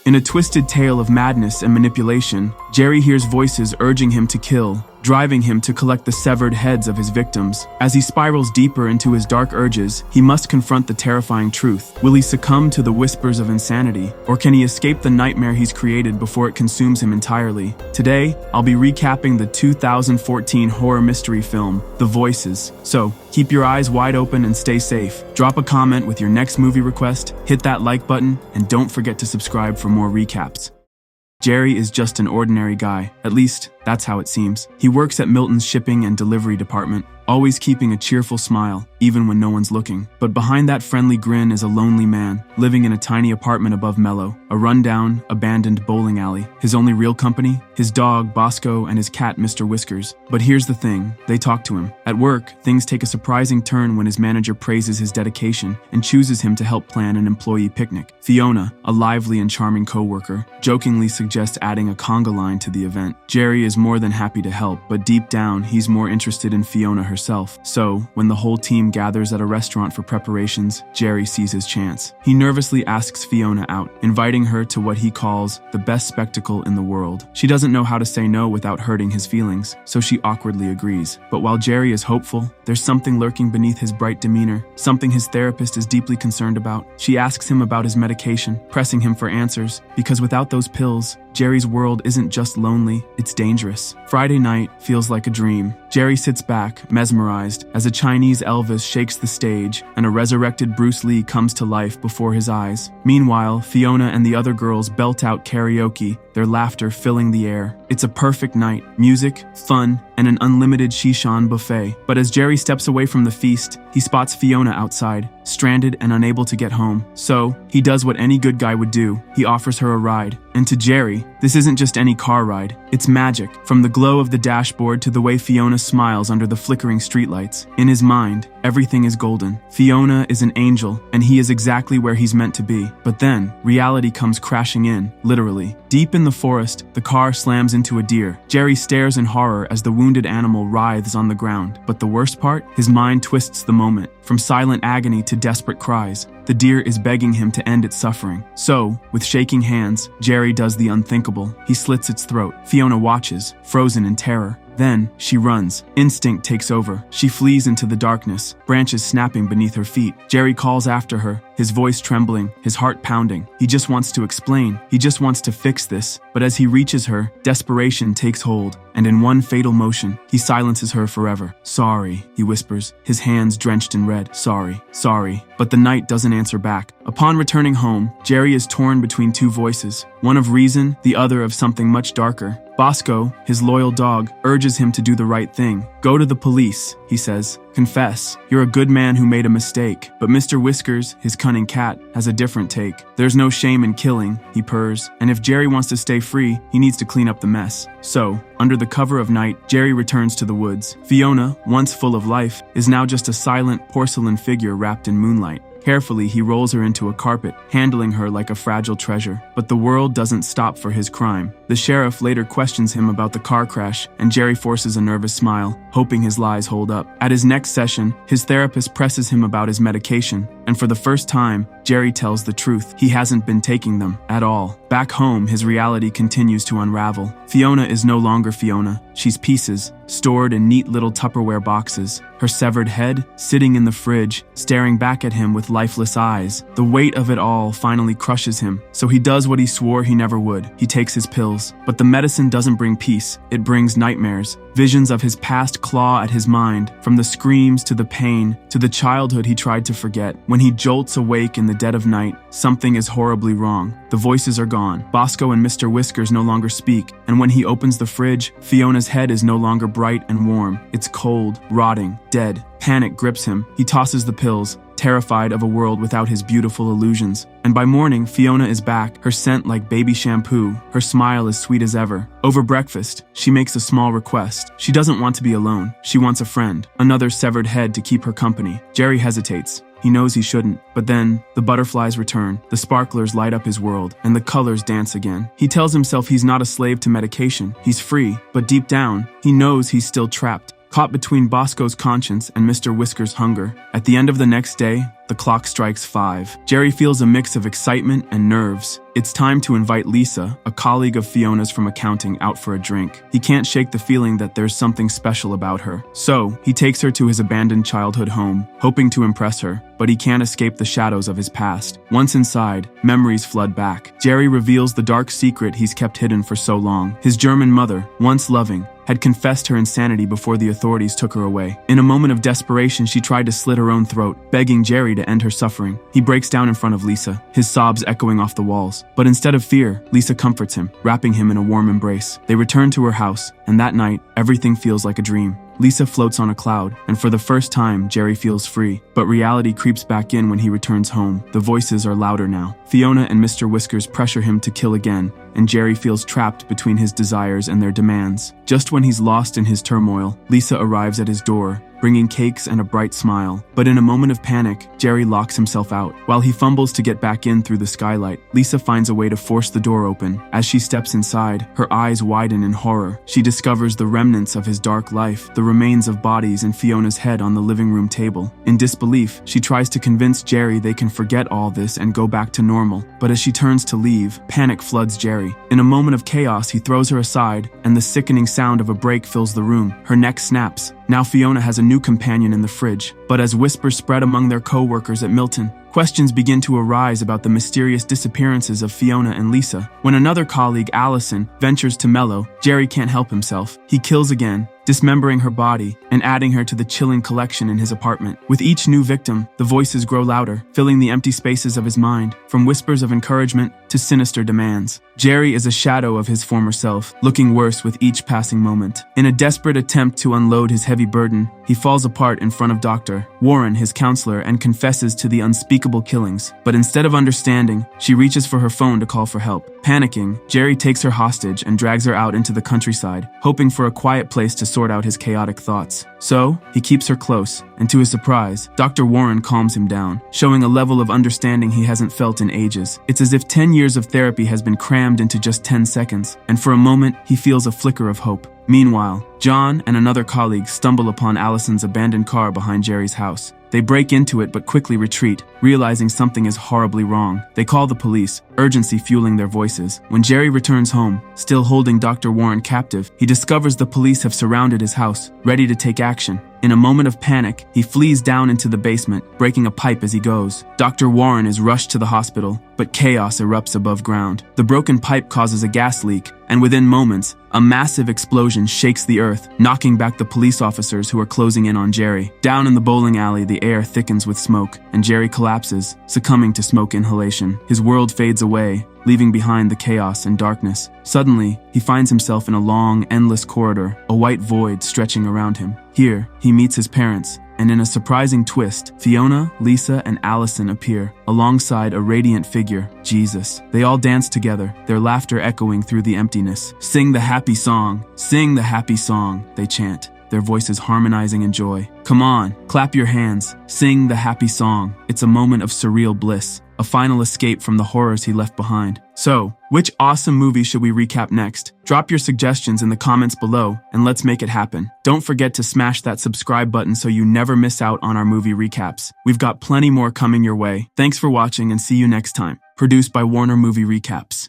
In a twisted tale of madness and manipulation, Jerry hears voices urging him to kill, driving him to collect the severed heads of his victims. As he spirals deeper into his dark urges, he must confront the terrifying truth. Will he succumb to the whispers of insanity, or can he escape the nightmare he's created before it consumes him entirely? Today, I'll be recapping the 2014 horror mystery film, The Voices. So, keep your eyes wide open and stay safe. Drop a comment with your next movie request, hit that like button, and don't forget to subscribe for more recaps. Jerry is just an ordinary guy. At least, that's how it seems. He works at Milton's shipping and delivery department, always keeping a cheerful smile, even when no one's looking. But behind that friendly grin is a lonely man, living in a tiny apartment above Mellow, a rundown, abandoned bowling alley. His only real company? His dog, Bosco, and his cat, Mr. Whiskers. But here's the thing, they talk to him. At work, things take a surprising turn when his manager praises his dedication and chooses him to help plan an employee picnic. Fiona, a lively and charming co-worker, jokingly suggests adding a conga line to the event. Jerry is more than happy to help, but deep down, he's more interested in Fiona herself. So, when the whole team gathers at a restaurant for preparations, Jerry sees his chance. He nervously asks Fiona out, inviting her to what he calls the best spectacle in the world. She doesn't know how to say no without hurting his feelings, so she awkwardly agrees. But while Jerry is hopeful, there's something lurking beneath his bright demeanor, something his therapist is deeply concerned about. She asks him about his medication, pressing him for answers, because without those pills, Jerry's world isn't just lonely, it's dangerous. Friday night feels like a dream. Jerry sits back, mesmerized, as a Chinese Elvis shakes the stage and a resurrected Bruce Lee comes to life before his eyes. Meanwhile, Fiona and the other girls belt out karaoke, their laughter filling the air. It's a perfect night, music, fun, and an unlimited Shishan buffet. But as Jerry steps away from the feast, he spots Fiona outside, stranded and unable to get home. So, he does what any good guy would do. He offers her a ride. And to Jerry, this isn't just any car ride. It's magic. From the glow of the dashboard to the way Fiona smiles under the flickering streetlights. In his mind, everything is golden. Fiona is an angel, and he is exactly where he's meant to be. But then, reality comes crashing in, literally. Deep in the forest, the car slams into a deer. Jerry stares in horror as the wounded animal writhes on the ground. But the worst part? His mind twists the moment. From silent agony to desperate cries, the deer is begging him to end its suffering. So, with shaking hands, Jerry does the unthinkable. He slits its throat. Fiona watches, frozen in terror. Then, she runs. Instinct takes over. She flees into the darkness, branches snapping beneath her feet. Jerry calls after her, his voice trembling, his heart pounding. He just wants to explain. He just wants to fix this. But as he reaches her, desperation takes hold, and in one fatal motion, he silences her forever. "Sorry," he whispers, his hands drenched in red. "Sorry, sorry." But the night doesn't answer back. Upon returning home, Jerry is torn between two voices, one of reason, the other of something much darker. Bosco, his loyal dog, urges him to do the right thing. "Go to the police," he says. "Confess. You're a good man who made a mistake." But Mr. Whiskers, his cunning cat, has a different take. "There's no shame in killing," he purrs, and if Jerry wants to stay free, he needs to clean up the mess. So, under the cover of night, Jerry returns to the woods. Fiona, once full of life, is now just a silent porcelain figure wrapped in moonlight. Carefully, he rolls her into a carpet, handling her like a fragile treasure. But the world doesn't stop for his crime. The sheriff later questions him about the car crash, and Jerry forces a nervous smile, hoping his lies hold up. At his next session, his therapist presses him about his medication, and for the first time, Jerry tells the truth. He hasn't been taking them at all. Back home, his reality continues to unravel. Fiona is no longer Fiona. She's pieces, stored in neat little Tupperware boxes. Her severed head, sitting in the fridge, staring back at him with lifeless eyes. The weight of it all finally crushes him, so he does what he swore he never would. He takes his pills. But the medicine doesn't bring peace. It brings nightmares. Visions of his past claw at his mind, from the screams to the pain, to the childhood he tried to forget. When he jolts awake in the dead of night, something is horribly wrong. The voices are gone. Bosco and Mr. Whiskers no longer speak, and when he opens the fridge, Fiona's head is no longer bright and warm. It's cold, rotting, dead. Panic grips him. He tosses the pills, terrified of a world without his beautiful illusions. And by morning, Fiona is back, her scent like baby shampoo, her smile as sweet as ever. Over breakfast, she makes a small request. She doesn't want to be alone. She wants a friend, another severed head to keep her company. Jerry hesitates. He knows he shouldn't, but then, the butterflies return, the sparklers light up his world, and the colors dance again. He tells himself he's not a slave to medication, he's free, but deep down, he knows he's still trapped, caught between Bosco's conscience and Mr. Whisker's hunger. At the end of the next day, The clock strikes 5. Jerry feels a mix of excitement and nerves. It's time to invite Lisa, a colleague of Fiona's from accounting, out for a drink. He can't shake the feeling that there's something special about her. So, he takes her to his abandoned childhood home, hoping to impress her, but he can't escape the shadows of his past. Once inside, memories flood back. Jerry reveals the dark secret he's kept hidden for so long. His German mother, once loving, had confessed her insanity before the authorities took her away. In a moment of desperation, she tried to slit her own throat, begging Jerry to end her suffering. He breaks down in front of Lisa, his sobs echoing off the walls. But instead of fear, Lisa comforts him, wrapping him in a warm embrace. They return to her house, and that night, everything feels like a dream. Lisa floats on a cloud, and for the first time, Jerry feels free. But reality creeps back in when he returns home. The voices are louder now. Fiona and Mr. Whiskers pressure him to kill again, and Jerry feels trapped between his desires and their demands. Just when he's lost in his turmoil, Lisa arrives at his door, bringing cakes and a bright smile. But in a moment of panic, Jerry locks himself out. While he fumbles to get back in through the skylight, Lisa finds a way to force the door open. As she steps inside, her eyes widen in horror. She discovers the remnants of his dark life, the remains of bodies in Fiona's head on the living room table. In disbelief, she tries to convince Jerry they can forget all this and go back to normal. But as she turns to leave, panic floods Jerry. In a moment of chaos, he throws her aside, and the sickening sound of a break fills the room. Her neck snaps. Now Fiona has a new companion in the fridge. But as whispers spread among their co-workers at Milton, questions begin to arise about the mysterious disappearances of Fiona and Lisa. When another colleague, Allison, ventures to mellow, Jerry can't help himself. He kills again, dismembering her body and adding her to the chilling collection in his apartment. With each new victim, the voices grow louder, filling the empty spaces of his mind, from whispers of encouragement to sinister demands. Jerry is a shadow of his former self, looking worse with each passing moment. In a desperate attempt to unload his heavy burden, he falls apart in front of Dr. Warren, his counselor, and confesses to the unspeakable killings. But instead of understanding, she reaches for her phone to call for help. Panicking, Jerry takes her hostage and drags her out into the countryside, hoping for a quiet place to sort out his chaotic thoughts. So, he keeps her close, and to his surprise, Dr. Warren calms him down, showing a level of understanding he hasn't felt in ages. It's as if 10 years of therapy has been crammed into just 10 seconds, and for a moment, he feels a flicker of hope. Meanwhile, John and another colleague stumble upon Allison's abandoned car behind Jerry's house. They break into it but quickly retreat, realizing something is horribly wrong. They call the police, urgency fueling their voices. When Jerry returns home, still holding Dr. Warren captive, he discovers the police have surrounded his house, ready to take action. In a moment of panic, he flees down into the basement, breaking a pipe as he goes. Dr. Warren is rushed to the hospital, but chaos erupts above ground. The broken pipe causes a gas leak, and within moments, a massive explosion shakes the earth, knocking back the police officers who are closing in on Jerry. Down in the bowling alley, the air thickens with smoke, and Jerry collapses, succumbing to smoke inhalation. His world fades away, leaving behind the chaos and darkness. Suddenly, he finds himself in a long, endless corridor, a white void stretching around him. Here, he meets his parents, and in a surprising twist, Fiona, Lisa, and Allison appear, alongside a radiant figure, Jesus. They all dance together, their laughter echoing through the emptiness. "Sing the happy song, sing the happy song," they chant, their voices harmonizing in joy. "Come on, clap your hands, sing the happy song." It's a moment of surreal bliss, a final escape from the horrors he left behind. So, which awesome movie should we recap next? Drop your suggestions in the comments below, and let's make it happen. Don't forget to smash that subscribe button so you never miss out on our movie recaps. We've got plenty more coming your way. Thanks for watching and see you next time. Produced by Warner Movie Recaps.